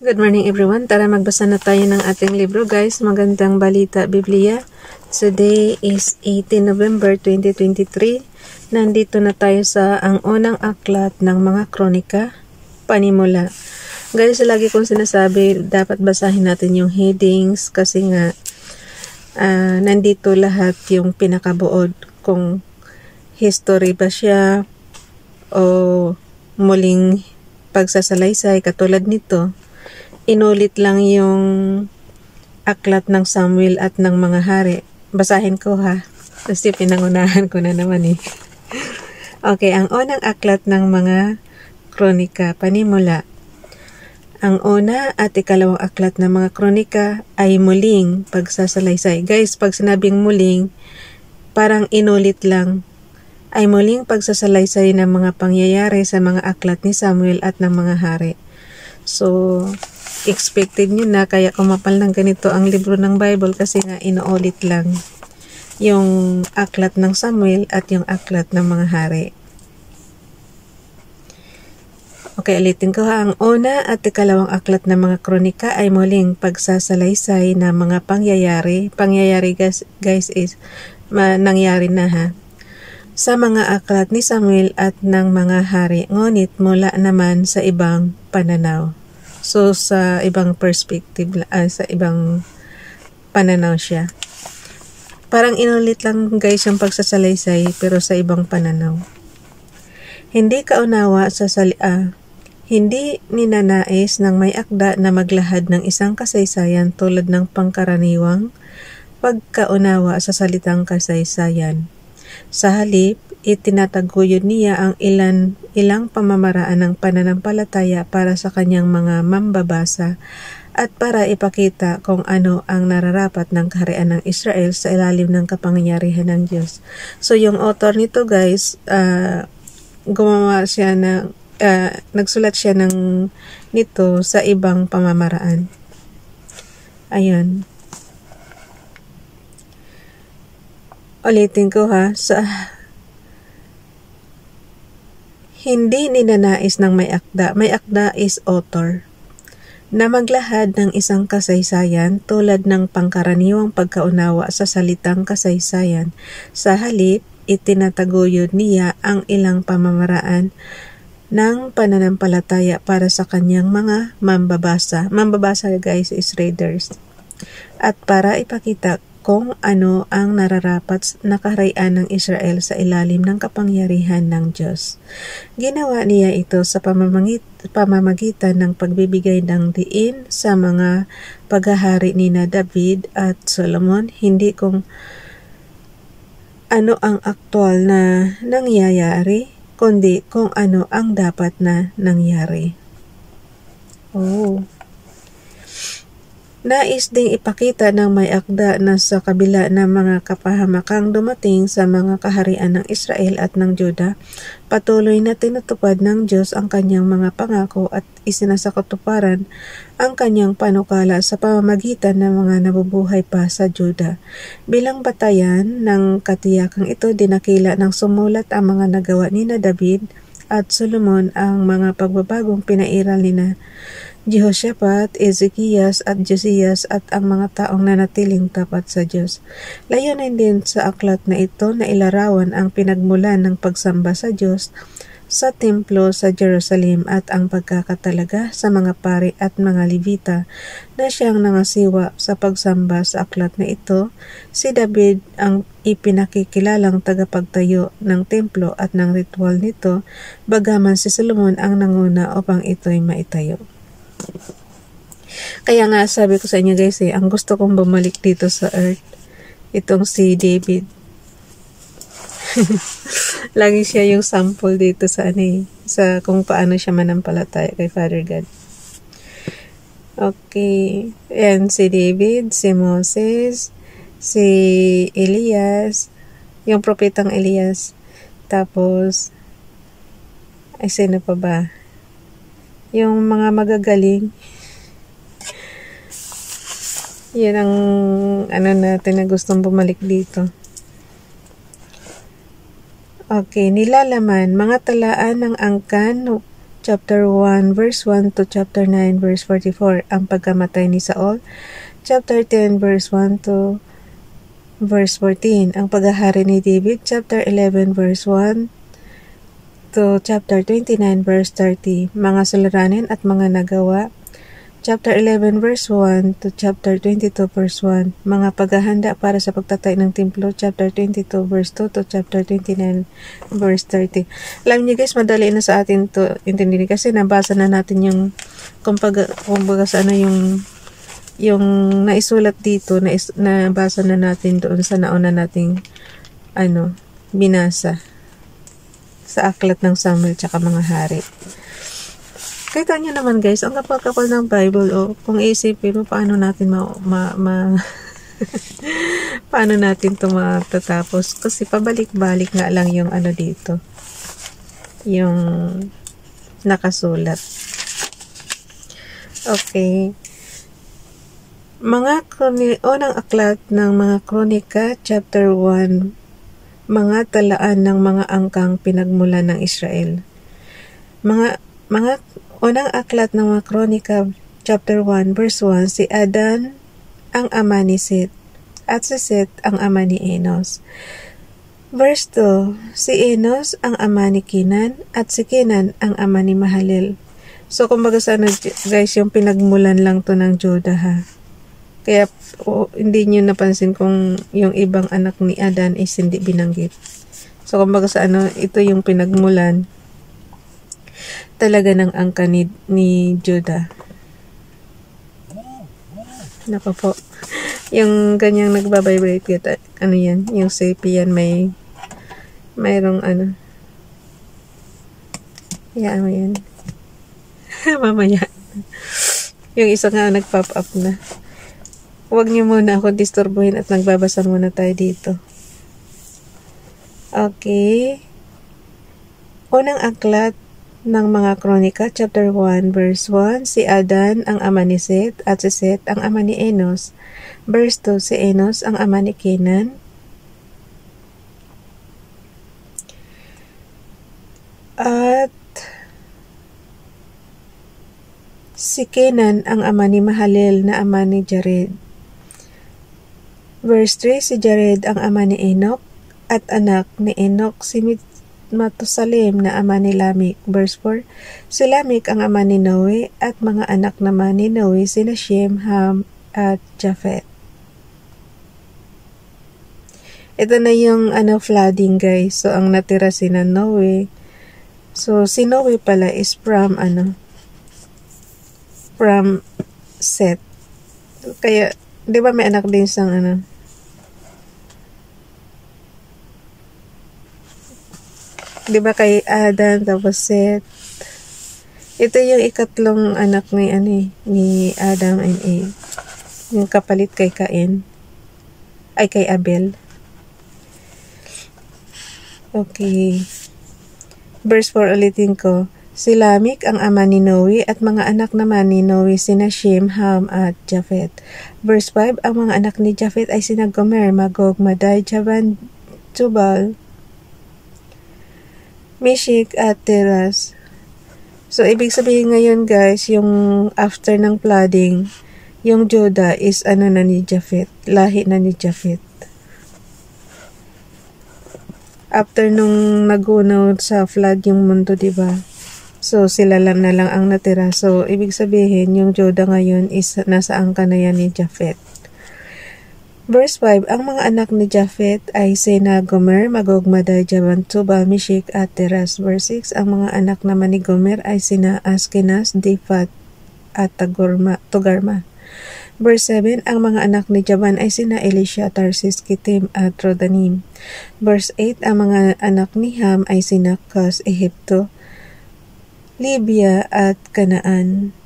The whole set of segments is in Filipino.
Good morning everyone. Tara magbasa na tayo ng ating libro guys. Magandang balita Biblia. Today is 18 November 2023. Nandito na tayo sa ang unang aklat ng mga kronika, panimula. Guys, lagi kong sinasabi dapat basahin natin yung headings kasi nga nandito lahat yung pinakabuod kung history ba siya o muling pagsasalaysay katulad nito. Inulit lang yung aklat ng Samuel at ng mga hari. Basahin ko ha. Kasi pinangunahan ko na naman eh. Okay, ang unang aklat ng mga kronika, panimula. Ang una at ikalawang aklat ng mga kronika ay muling pagsasalaysay. Guys, pag sinabing muling, parang inulit lang. Ay muling pagsasalaysay ng mga pangyayari sa mga aklat ni Samuel at ng mga hari. So, expected nyo na kaya kumapal ng ganito ang libro ng Bible kasi nga inuulit lang yung aklat ng Samuel at yung aklat ng mga hari. Okay, ulitin ko ha. Ang una at ikalawang aklat ng mga kronika ay muling pagsasalaysay ng mga pangyayari. Pangyayari guys is nangyari na ha. Sa mga aklat ni Samuel at ng mga hari, ngunit mula naman sa ibang pananaw. So, sa ibang perspective, sa ibang pananaw siya. Parang inulit lang guys yung pagsasalaysay pero sa ibang pananaw. Hindi kaunawa sa hindi ninanais ng may akda na maglahad ng isang kasaysayan tulad ng pangkaraniwang pagkaunawa sa salitang kasaysayan. Sa halip, itinataguyod niya ang ilang pamamaraan ng pananampalataya para sa kanyang mga mambabasa at para ipakita kung ano ang nararapat ng kaharian ng Israel sa ilalim ng kapangyarihan ng Diyos. So yung author nito guys, gumawa siya ng nagsulat siya nito sa ibang pamamaraan. Ayun. Ulitin ko ha, hindi ninanais ng may akda is author, na maglahad ng isang kasaysayan tulad ng pangkaraniwang pagkaunawa sa salitang kasaysayan. Sa halip, itinataguyod niya ang ilang pamamaraan ng pananampalataya para sa kanyang mga mambabasa. Mambabasa guys is readers. At para ipakita kung ano ang nararapat na kaharian ng Israel sa ilalim ng kapangyarihan ng Diyos. Ginawa niya ito sa pamamagitan ng pagbibigay ng diin sa mga paghahari nina David at Solomon, hindi kung ano ang aktwal na nangyayari, kundi kung ano ang dapat na nangyari. Nais ding ipakita ng may akda na sa kabila ng mga kapahamakang dumating sa mga kaharian ng Israel at ng Juda, patuloy na tinutupad ng Diyos ang kanyang mga pangako at isinasakatuparan ang kanyang panukala sa pamamagitan ng mga nabubuhay pa sa Juda. Bilang batayan ng katiyakang ito, dinakila ng sumulat ang mga nagawa ni David at Solomon, ang mga pagbabagong pinairal ni Jehoshaphat, Ezekias at Josias at ang mga taong nanatiling tapat sa Diyos. Layunin din sa aklat na ito na ilarawan ang pinagmulan ng pagsamba sa Diyos sa templo sa Jerusalem at ang pagkakatalaga sa mga pari at mga Levita na siyang nangasiwa sa pagsamba. Sa aklat na ito, si David ang ipinakikilalang tagapagtayo ng templo at ng ritual nito, bagaman si Solomon ang nanguna upang ito'y maitayo. Kaya nga sabi ko sa inyo guys ang gusto kong bumalik dito sa earth, itong si David. Lagi siya yung sample dito sa sa kung paano siya manampalataya kay Father God. Okay, and si David, si Moses, si Elias, yung propetang Elias, tapos ay sino pa ba? Yung mga magagaling. Yan ang natin na gustong bumalik dito. Okay, nilalaman, mga talaan ng angkan chapter 1 verse 1 to chapter 9 verse 44, ang pagkamatay ni Saul. Chapter 10 verse 1 to verse 14, ang paghahari ni David. Chapter 11 verse 1 to chapter 29 verse 30, mga suliranin at mga nagawa. Chapter 11 verse 1 to chapter 22 verse 1, mga paghahanda para sa pagtatay ng templo. Chapter 22 verse 2 to chapter 29 verse 30. Alam niyo guys, madali na sa atin to intindihin kasi nabasa na natin yung kumbaga sa ano yung naisulat dito, nabasa na natin doon sa nauna nating binasa sa aklat ng Samuel tsaka mga hari. Kita nyo naman guys, ang kapal-kapal ng Bible, kung isipin mo, paano natin paano natin ito matatapos? Kasi pabalik-balik nga lang yung dito, yung nakasulat. Okay. Unang aklat ng mga Kronika, chapter 1, mga talaan ng mga angkang pinagmulan ng Israel. Unang aklat ng mga Kronika, chapter 1, verse 1, si Adan ang ama ni Seth, at si Seth ang ama ni Enos. Verse 2, si Enos ang ama ni Kenan, at si Kenan ang ama ni Mahalel. So, kumbaga guys, yung pinagmulan lang to ng Judah ha. Kaya, hindi nyo napansin kung yung ibang anak ni Adan is hindi binanggit. So, kumbaga ito yung pinagmulan talaga ng angka ni Judah. Nako po. Yung ganyang nagbabibrate kita, yan, yung sapi yan, mayroong hayaan mo yan. Mamaya. Yung isa nga nag-pop up na. Huwag niyo muna ako disturbuhin at nagbabasa muna tayo dito. Okay. Unang aklat ng mga Kronika, chapter 1, verse 1, si Adan ang ama ni Seth, at si Seth ang ama ni Enos. Verse 2, si Enos ang ama ni Kenan. At si Kenan ang ama ni Mahalel na ama ni Jared. Verse 3, si Jared ang ama ni Enoch, at anak ni Enoch si Matusalem na ama ni Lamech. Verse 4, si Lamech ang ama ni Noe, at mga anak naman ni Noe sina Shem, Ham, at Japhet. Ito na yung flooding guys. So ang natira sina Noe. So si Noe pala is from from Seth. Kaya 'di ba may anak din sang 'di ba kay Adan tapos Seth. Ito yung ikatlong anak ni Adam and Eve. Yung kapalit kay Cain. Ay kay Abel. Okay. Verse 4 ulitin ko. Si Lamech ang ama ni Noe, at mga anak naman ni Noe sina Shem, Ham, at Japhet. Verse 5, ang mga anak ni Japhet ay sina Gomer, Magog, Madai, Javan, Tubal, Meshech, at Teras. So, ibig sabihin ngayon guys, yung after ng flooding, yung Judah is na ni Japhet, lahi na ni Japhet. After nung nagunaw sa flood yung mundo, diba? So, sila lang na lang ang natira. So, ibig sabihin, yung Judah ngayon is nasa angka na yan ni Japhet. Verse 5, ang mga anak ni Japhet ay sina Gomer, Magog, Madai, Javan, Tubal, Meshech, at Teras. Verse 6, ang mga anak naman ni Gomer ay sina Askenaz, Diphat, at Togarma. Verse 7, ang mga anak ni Javan ay sina Elisha, Tarsis, Kitim, at Rodanim. Verse 8, ang mga anak ni Ham ay sina Cus, Ehipto, Libya, at Canaan.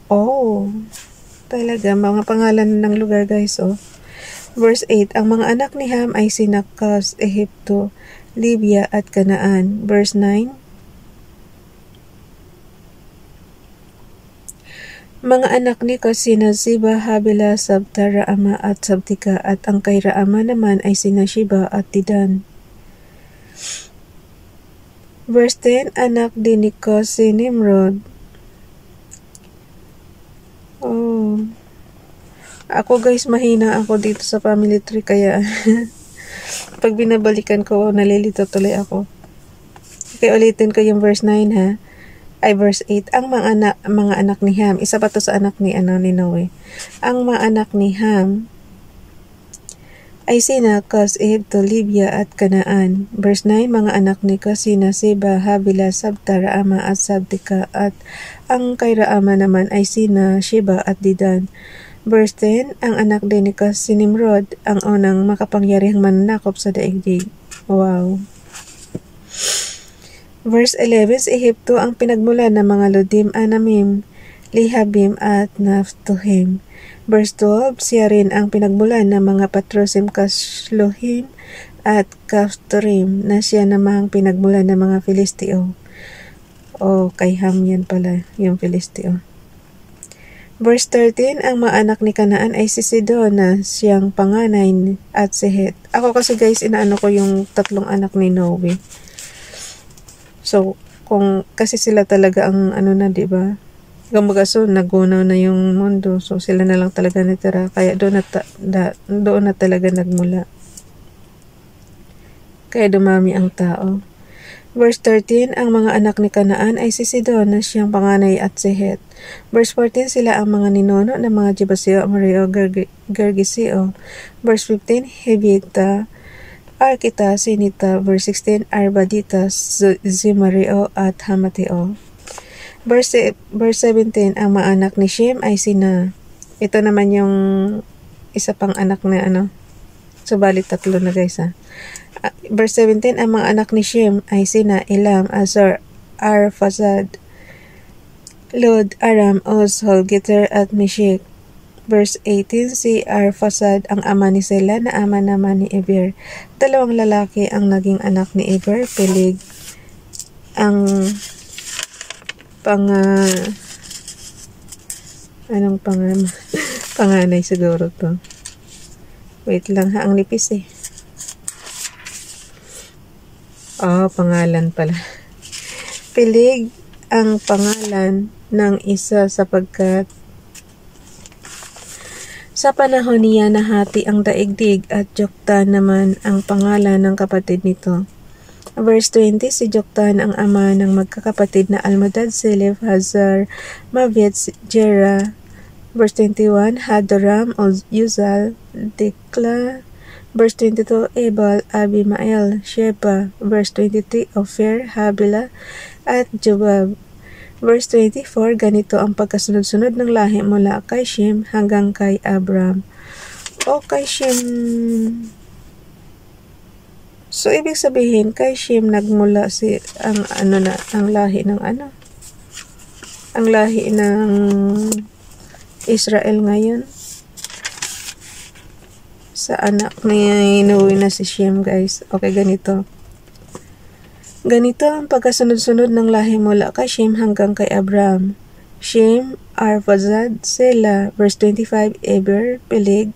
Oh, talaga, mga pangalan ng lugar guys, oh. Verse 8, ang mga anak ni Ham ay sina Cus, Ehipto, Libya, at Canaan. Verse 9, mga anak ni Cus sina Ziba, Habila, Sabta, Raama, at Sabtika, at ang kay Raama naman ay sina Shiba at Didan. Verse 10, anak din ni Cus si Nimrod. Oh. Ako guys, mahina ako dito sa family tree, kaya pag binabalikan ko, nalilito tuloy ako. Okay, ulitin ko yung verse 9 ha. Ay, verse 8. Ang mga anak ni Ham, isa pa to sa anak ni Noe. Ang mga anak ni Ham ay sina Cus, Ehipto, Libya at Kanaan. Verse 9, mga anak ni Cus sina Seba, Habila, Sabta, Raama at Sabtika, at ang kay Raama naman ay sina Sheba at Didan. Verse 10, ang anak din ni Cus si Nimrod, ang unang makapangyarihang mananakop sa daigdig. Wow. Verse 11, si Ehipto ang pinagmulan ng mga Ludim, Anamim, Lihabim at Naphtuhim. Verse 12, siya rin ang pinagmulan ng mga Patrosim, Kasluhim at Kaftorim, na siya namang pinagmulan ng mga Filisteo. O, kay Ham yan pala, yung Filisteo. Verse 13, ang mga anak ni Kanaan ay si Sidon, na siyang panganay, at si Het. Ako kasi guys, inaano ko yung tatlong anak ni Noe. So, kasi sila talaga ang na, diba? Kumbaga, so, nagunaw na yung mundo. So, sila na lang talaga natira. Kaya doon na talaga nagmula. Kaya dumami ang tao. Verse 13, ang mga anak ni Kanaan ay si Sidon, na siyang panganay, at si Het. Verse 14, sila ang mga ninono ng mga Jebuseo, Amoreo, Gergeseo. Verse 15, Hivita, Arkita, Sinita. Verse 16, Arbadita, Zimareo at Hamateo. Verse 17, ang mga anak ni Shem ay sina, ito naman yung isa pang anak na subalit tatlo na guys ha. Verse 17, ang mga anak ni Shem ay sina Elam, Azar, Arphazad, Lod, Aram, Uz, Holgeter at Meshech. Verse 18, si Arphazad ang ama ni Sela, na ama naman ni Eber. Dalawang lalaki ang naging anak ni Eber. Peleg ang panganay siguro to. Wait lang ha, ang nipis eh. Pangalan pala. Peleg ang pangalan ng isa, sapagkat sa panahon niya nahati ang daigdig, at Joktan naman ang pangalan ng kapatid nito. Verse 20, si Joktan ang ama ng magkakapatid na Almodad, Selef, Hazar, Maviet, Jera. Verse 21, Hadoram, Uzal, Dikla. Verse 22, Ebal, Abimael, Sheba. Verse 23, Ophir, Habila, at Jobab. Verse 24, ganito ang pagkasunod-sunod ng lahi mula kay Shem hanggang kay Abram. O kay Shem. So, ibig sabihin, kay Shem nagmula ang lahi ng ang lahi ng Israel ngayon. Sa anak ni Noe na si Shem, guys. Okay, ganito. Ganito ang pagkasunod-sunod ng lahi mula kay Shem hanggang kay Abram. Shem, Arphazad, Sela. Verse 25, Eber, Peleg,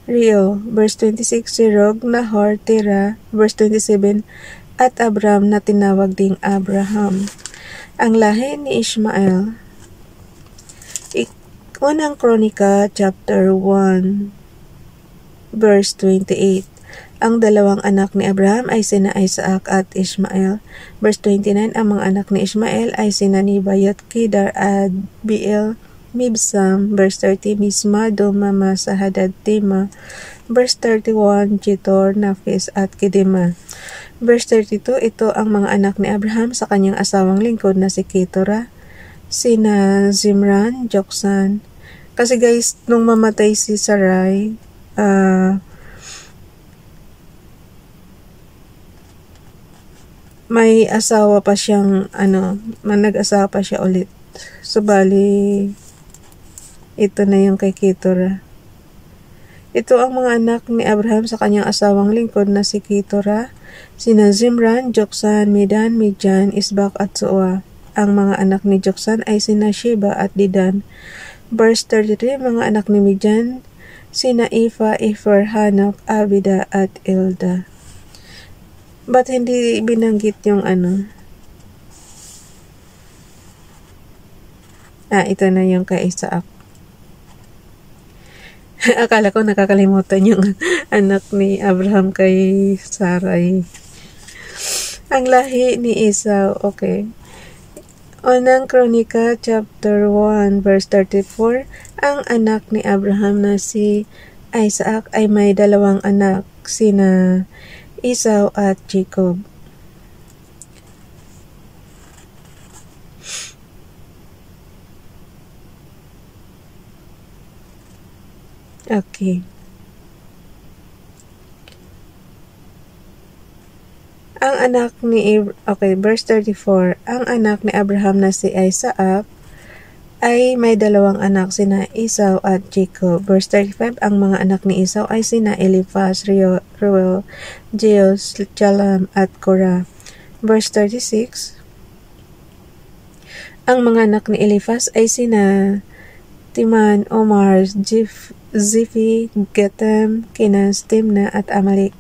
Reo. Verse 26, Serog, Nahor, Tera. Verse 27, at Abram na tinawag ding Abraham. Ang lahi ni Ishmael. Unang Kronika, chapter 1, verse 28. Ang dalawang anak ni Abraham ay sina Isaac at Ishmael. Verse 29, ang mga anak ni Ishmael ay sina Nebayot, Kedar, Adbeel, Mibsam. Verse 30, Misma, Doma, Sahadad, Tema. Verse 31, Jitor, Nafis at Kedema. Verse 32, ito ang mga anak ni Abraham sa kanyang asawang lingkod na si Keturah, sina Zimran, Joksan. Kasi guys, nung mamatay si Sarai, may asawa pa siyang nag-asawa pa siya ulit. So, bali, ito na yung kay Keturah. Ito ang mga anak ni Abraham sa kanyang asawang lingkod na si Keturah, sina Zimran, Joksan, Medan, Midjan, Isbak at Suwa. Ang mga anak ni Joksan ay sina Sheba at Didan. Verse 33, mga anak ni Midjan, sina Efa, Efer, Hanok, Abida at Elda. Ba't hindi binanggit yung Ito na yung kay Isaac. Akala ko nakakalimutan yung anak ni Abraham kay Sarai. Ang lahi ni Esau, okay. Unang Kronika, chapter 1, verse 34, ang anak ni Abraham na si Isaac ay may dalawang anak, sina Esau at Jacob. Okay. Ang anak ni verse 34, ang anak ni Abraham na si Isaac ay may dalawang anak, sina Esau at Jacob. Verse 35, ang mga anak ni Esau ay sina Eliphaz, Reuel, Jeus, Jalam at Korah. Verse 36, ang mga anak ni Eliphaz ay sina Timan, Omar, Ziphi, Getem, Kenas, Timna at Amalek.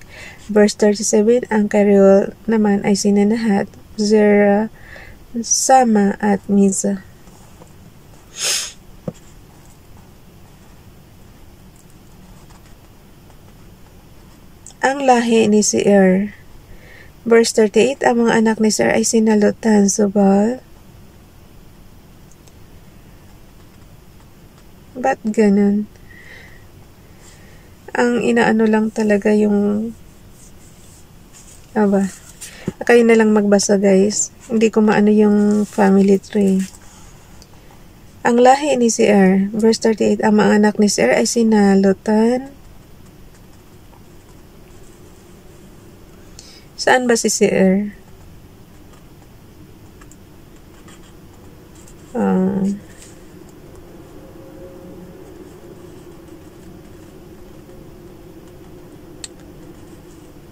Verse 37, ang kay Reuel naman ay sina Nahat, Zerah, Sama at Miza. Ang lahi ni Seir. Verse 38, ang mga anak ni Seir ay sina Lotan, Sobal. Ba't ganun? Ang inaano lang talaga yung kayo na lang magbasa guys. Hindi ko maano yung family tree. Ang lahi ni Seir. Verse 38, ang mga anak ni Seir ay sina Lotan. Saan ba si Seir?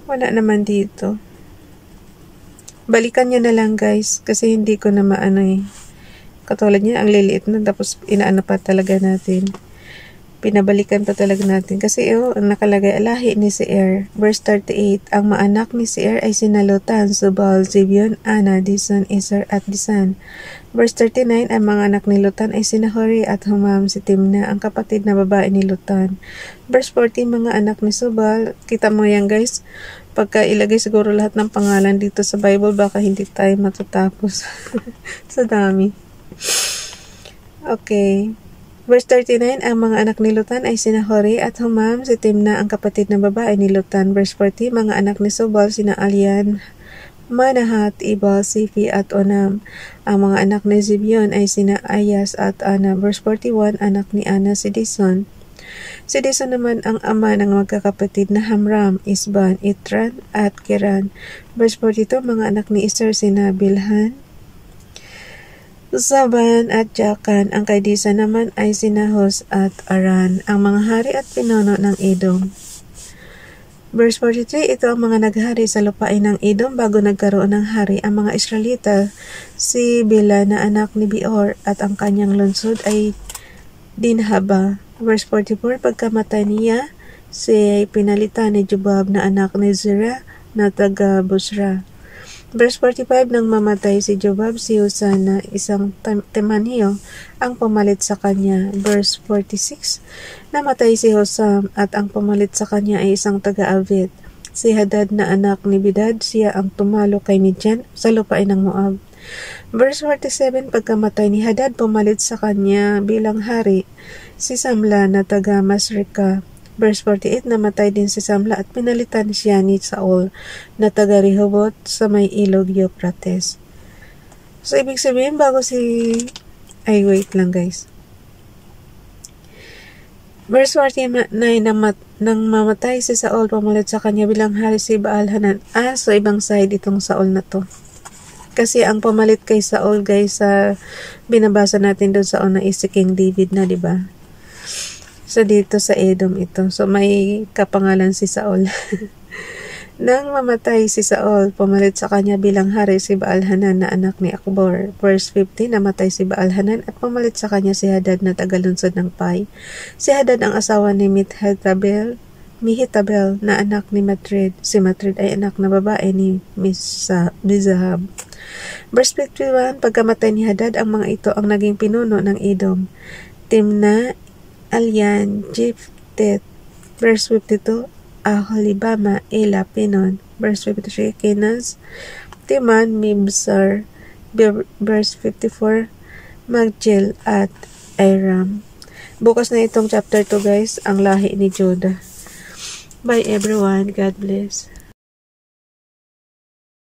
Wala naman dito. Balikan nyo na lang guys, kasi hindi ko na maano eh. Katulad niya, ang liliit na, tapos inaano pa talaga natin. Pinabalikan pa talaga natin. Kasi ang nakalagay, lahi ni Seir. Verse 38, ang mga anak ni Seir ay sina Lotan, Sobal, Zibion, Ana, Dison, Eser at Disan. Verse 39, ang mga anak ni Lotan ay sina Hori at Humam, si Timna, ang kapatid na babae ni Lotan. Verse 40, mga anak ni Sobal. Kita mo yan guys, pagka ilagay siguro lahat ng pangalan dito sa Bible, baka hindi tayo matatapos. Sa dami. Okay. Verse 39, ang mga anak ni Lotan ay sina Hori at Humam, si Timna, ang kapatid na babae ni Lotan. Verse 40, mga anak ni Sobal, sina Alian, Manahat, Ibal, Sifi at Onam. Ang mga anak ni Zibion ay sina Ayas at Ana. Verse 41, anak ni Ana si Dison. Si Dison naman ang ama ng magkakapatid na Hamram, Isban, Itran at Kiran. Verse 42, mga anak ni Eser sina Bilhan, Zaban at Jakan. Ang kay Disan naman ay sina Hos at Aran, ang mga hari at pinuno ng Edom. Verse 43, ito ang mga naghari sa lupain ng Edom bago nagkaroon ng hari ang mga Israelita. Si Bila na anak ni Beor at ang kanyang lungsod ay Dinhaba. Verse 44, pagkamatay niya, siya ay pinalitan ni Jobab na anak ni Zerah na taga Busra. Verse 45, nang mamatay si Jobab, si Husan na isang Temaniyo ang pumalit sa kanya. Verse 46, namatay si Hosam at ang pumalit sa kanya ay isang taga-Avit. Si Hadad na anak ni Bidad, siya ang tumalo kay Midian sa lupain ng Moab. Verse 47, pagkamatay ni Hadad, pumalit sa kanya bilang hari si Samla na taga Masreka. Verse 48, namatay din si Samla at pinalitan siya ni Saul na taga Rehoboth sa may ilog Euphrates. So, ibig sabihin, wait lang guys. Verse 49, nang mamatay si Saul, pumalit sa kanya bilang hari si Baal-Hanan. So ibang side itong Saul na to. Kasi ang pumalit kay Saul guys, binabasa natin doon sa una is si King David na, diba? So, dito sa Edom ito. So, may kapangalan si Saul. Nang mamatay si Saul, pumalit sa kanya bilang hari si Baal-Hanan na anak ni Akbor. Verse 50, namatay si Baal-Hanan at pumalit sa kanya si Hadad na tagalunsod ng Pai. Si Hadad ang asawa ni Mehetabel Mehetabel na anak ni Matred. Si Matred ay anak na babae ni Mizahab. Verse 51, pagkamatay ni Hadad, ang mga ito ang naging pinuno ng Edom. Timna, Alyan, Jeftet. Verse 52, Aholibama, Ela, Pinon. Verse 53, Kenaz, Timan, Mibsar. Verse 54, Magjel at Aram. Bukas na itong chapter 2 guys, ang lahi ni Judah. Bye everyone. God bless.